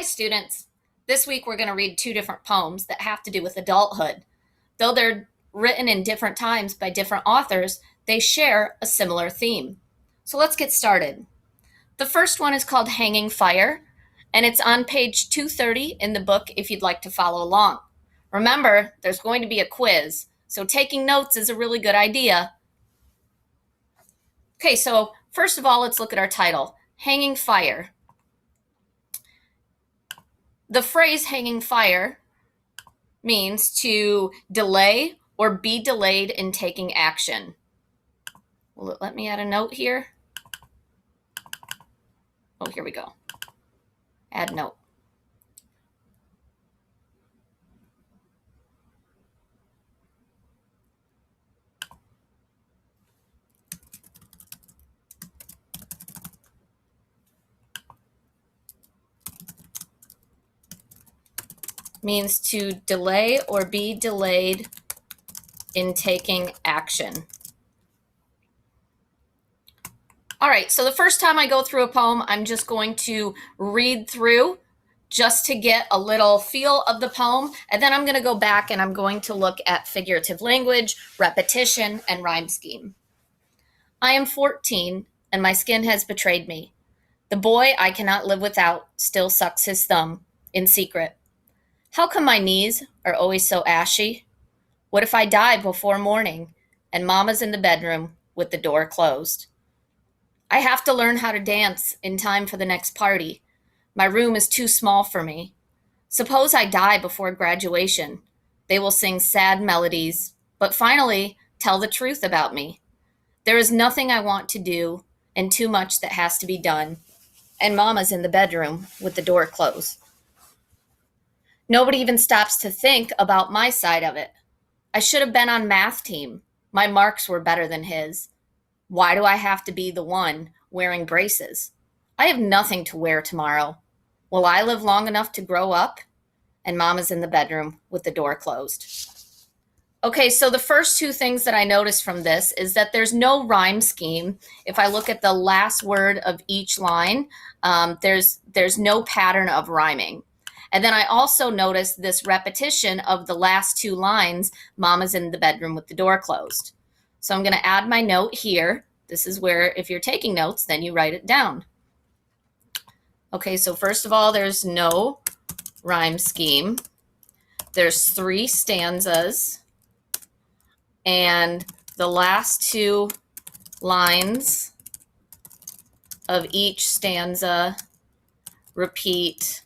students. This week we're going to read two different poems that have to do with adulthood. Though they're written in different times by different authors, they share a similar theme. So let's get started. The first one is called Hanging Fire, and it's on page 230 in the book if you'd like to follow along. Remember, there's going to be a quiz, so taking notes is a really good idea. Okay, so first of all, let's look at our title, Hanging Fire. The phrase hanging fire means to delay or be delayed in taking action. Will it let me add a note here? Oh, here we go. Add note. Means to delay or be delayed in taking action. All right, so the first time I go through a poem, I'm just going to read through just to get a little feel of the poem, and then I'm going to go back and I'm going to look at figurative language, repetition, and rhyme scheme. I am 14, and my skin has betrayed me. The boy I cannot live without still sucks his thumb in secret. How come my knees are always so ashy? What if I die before morning and mama's in the bedroom with the door closed? I have to learn how to dance in time for the next party. My room is too small for me. Suppose I die before graduation. They will sing sad melodies, but finally tell the truth about me. There is nothing I want to do and too much that has to be done, and mama's in the bedroom with the door closed. Nobody even stops to think about my side of it. I should have been on math team. My marks were better than his. Why do I have to be the one wearing braces? I have nothing to wear tomorrow. Will I live long enough to grow up? And mama's in the bedroom with the door closed. Okay, so the first two things that I noticed from this is that there's no rhyme scheme. If I look at the last word of each line, there's no pattern of rhyming. And then I also noticed this repetition of the last two lines, mama's in the bedroom with the door closed. So I'm going to add my note here. This is where if you're taking notes, then you write it down. Okay, so first of all, there's no rhyme scheme. There's 3 stanzas. And the last 2 lines of each stanza repeat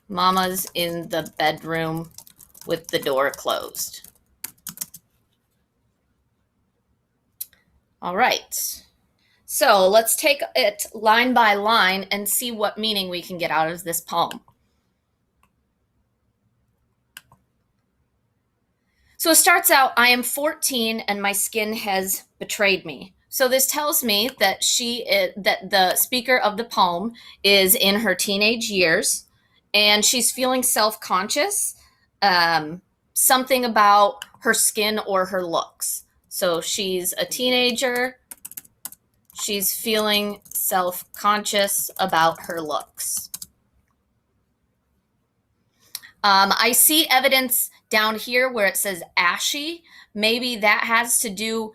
mama's in the bedroom with the door closed. All right. So let's take it line by line and see what meaning we can get out of this poem. So it starts out, I am 14 and my skin has betrayed me. So this tells me that that the speaker of the poem is in her teenage years, and she's feeling self-conscious, something about her skin or her looks. So she's a teenager. She's feeling self-conscious about her looks. I see evidence down here where it says ashy. Maybe that has to do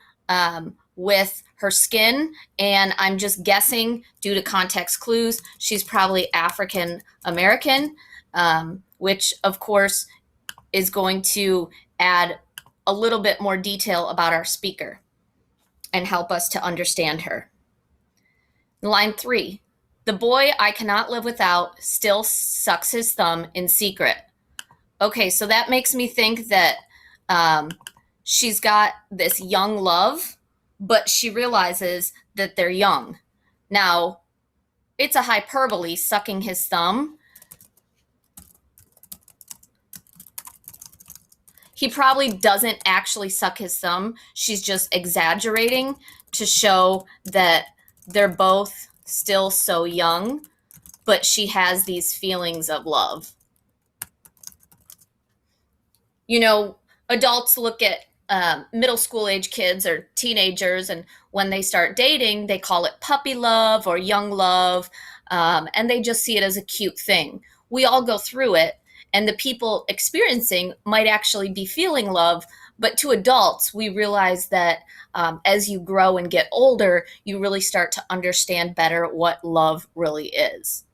with her skin, and I'm just guessing due to context clues, she's probably African American, which of course is going to add a little bit more detail about our speaker and help us to understand her. Line 3, the boy I cannot live without still sucks his thumb in secret. Okay, so that makes me think that she's got this young love, but she realizes that they're young. Now, it's a hyperbole, sucking his thumb. He probably doesn't actually suck his thumb. She's just exaggerating to show that they're both still so young, but she has these feelings of love. You know, adults look at middle school age kids or teenagers, and when they start dating, they call it puppy love or young love, and they just see it as a cute thing. We all go through it, and the people experiencing might actually be feeling love, but to adults, we realize that as you grow and get older, you really start to understand better what love really is.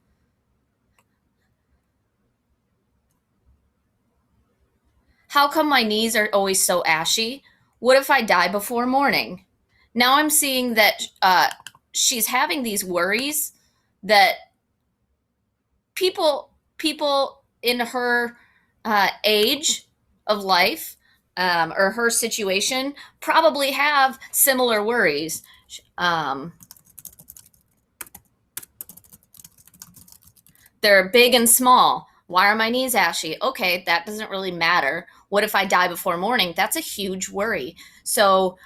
How come my knees are always so ashy? What if I die before morning? Now I'm seeing that she's having these worries that people in her age of life, or her situation, probably have similar worries. Um, they're big and small. Why are my knees ashy? Okay, that doesn't really matter. What if I die before morning? That's a huge worry. So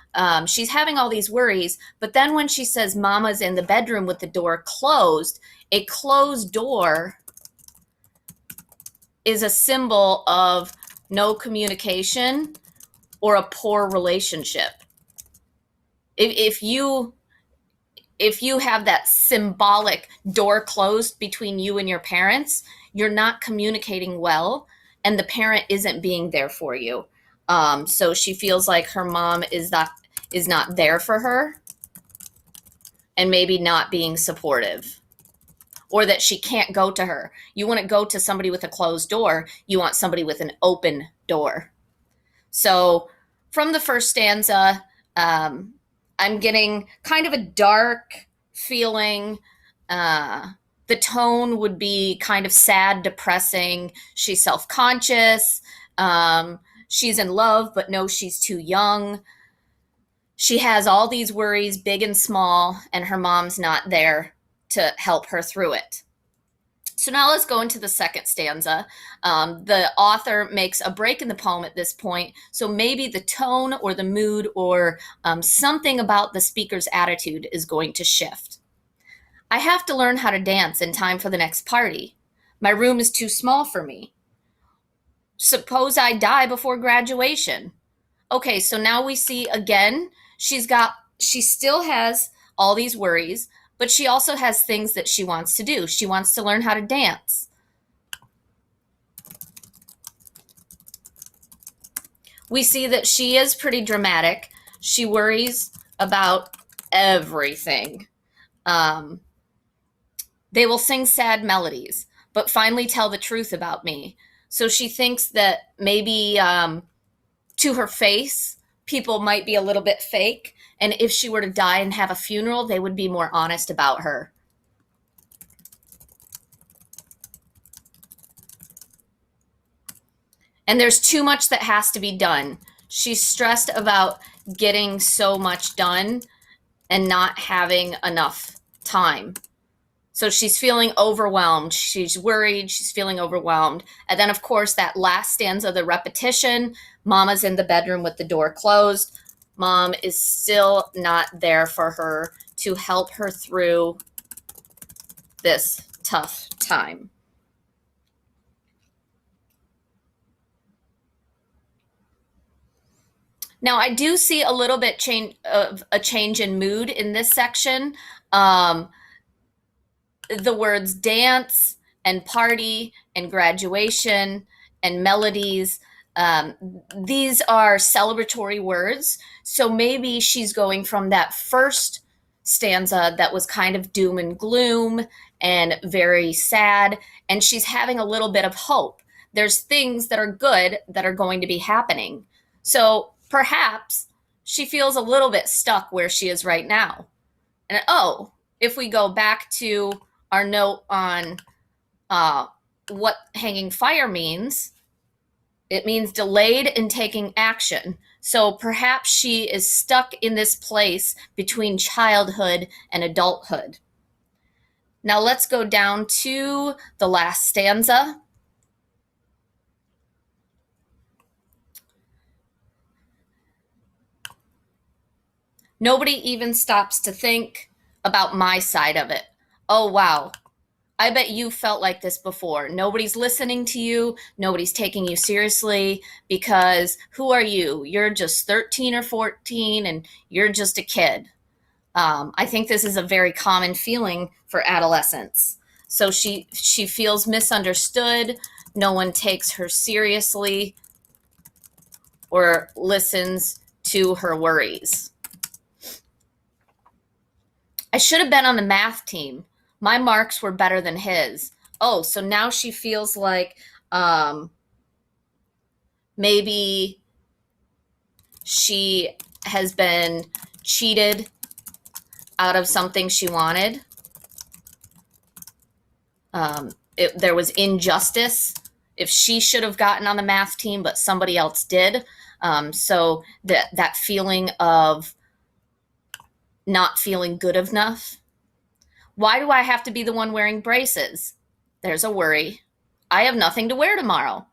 she's having all these worries, but then when she says mama's in the bedroom with the door closed, a closed door is a symbol of no communication or a poor relationship. If you have that symbolic door closed between you and your parents, you're not communicating well, and the parent isn't being there for you. So she feels like her mom is not there for her, and maybe not being supportive, or that she can't go to her. You want to go to somebody with a closed door. You want somebody with an open door. So from the first stanza, I'm getting kind of a dark feeling. The tone would be kind of sad, depressing. She's self-conscious. She's in love, but knows she's too young. She has all these worries, big and small, and her mom's not there to help her through it. So now let's go into the second stanza. The author makes a break in the poem at this point, so maybe the tone or the mood or something about the speaker's attitude is going to shift. I have to learn how to dance in time for the next party. My room is too small for me. Suppose I die before graduation. Okay, so now we see again, she still has all these worries, but she also has things that she wants to do. She wants to learn how to dance. We see that she is pretty dramatic. She worries about everything. They will sing sad melodies, but finally tell the truth about me. So she thinks that maybe to her face, people might be a little bit fake. And if she were to die and have a funeral, they would be more honest about her. And there's too much that has to be done. She's stressed about getting so much done and not having enough time. So she's feeling overwhelmed. She's worried. She's feeling overwhelmed. And then, of course, that last stanza, the repetition, mama's in the bedroom with the door closed. Mom is still not there for her to help her through this tough time. Now, I do see a little bit of a change in mood in this section. The words dance and party and graduation and melodies, these are celebratory words. So maybe she's going from that first stanza that was kind of doom and gloom and very sad, and she's having a little bit of hope. There's things that are good that are going to be happening. So perhaps she feels a little bit stuck where she is right now. And if we go back to our note on what hanging fire means, it means delayed in taking action. So perhaps she is stuck in this place between childhood and adulthood. Now let's go down to the last stanza. Nobody even stops to think about my side of it. Oh, wow. I bet you felt like this before. Nobody's listening to you. Nobody's taking you seriously because who are you? You're just 13 or 14 and you're just a kid. I think this is a very common feeling for adolescents. So she feels misunderstood. No one takes her seriously or listens to her worries. I should have been on the math team. My marks were better than his. Oh, so now she feels like maybe she has been cheated out of something she wanted. There was injustice. If she should have gotten on the math team, but somebody else did. So that feeling of not feeling good enough. Why do I have to be the one wearing braces? There's a worry. I have nothing to wear tomorrow.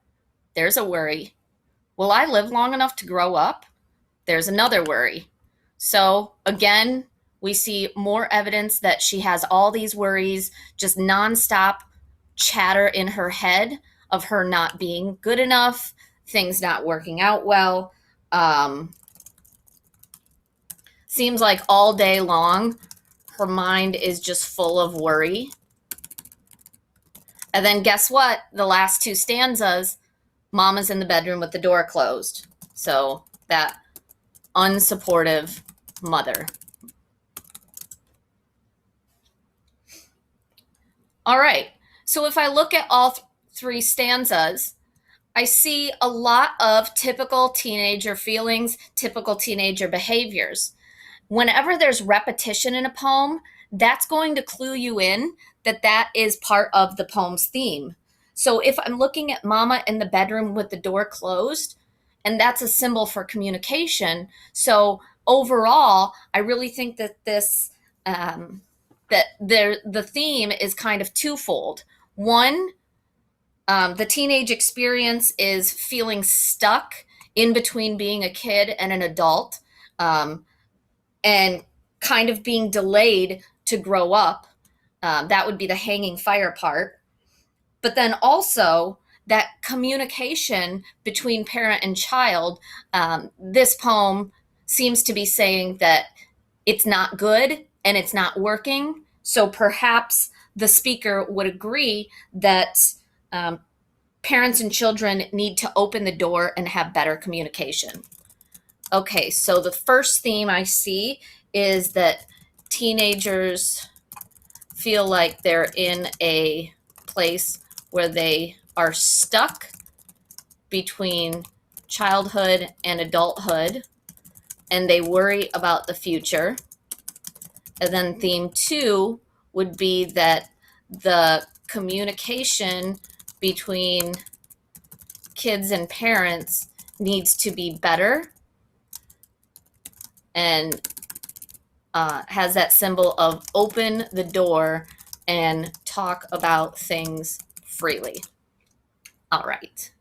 There's a worry. Will I live long enough to grow up? There's another worry. So again, we see more evidence that she has all these worries, just nonstop chatter in her head of her not being good enough, things not working out well. Seems like all day long, her mind is just full of worry. And then guess what? The last two stanzas, Mama's in the bedroom with the door closed. So that unsupportive mother. All right. So if I look at all three stanzas, I see a lot of typical teenager feelings, typical teenager behaviors. Whenever there's repetition in a poem, that's going to clue you in that that is part of the poem's theme. So if I'm looking at Mama in the bedroom with the door closed, and that's a symbol for communication. So overall, I really think that the theme is kind of twofold. One, the teenage experience is feeling stuck in between being a kid and an adult, and kind of being delayed to grow up. That would be the hanging fire part. But then also that communication between parent and child. This poem seems to be saying that it's not good and it's not working. So perhaps the speaker would agree that parents and children need to open the door and have better communication. Okay, so the first theme I see is that teenagers feel like they're in a place where they are stuck between childhood and adulthood, and they worry about the future. And then theme two would be that the communication between kids and parents needs to be better, and has that symbol of open the door and talk about things freely. All right.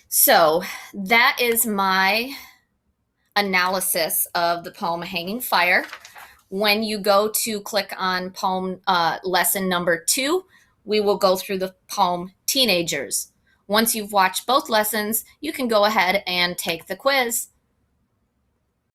So that is my analysis of the poem Hanging Fire. When you go to click on poem lesson number 2, we will go through the poem Teenagers. Once you've watched both lessons, you can go ahead and take the quiz.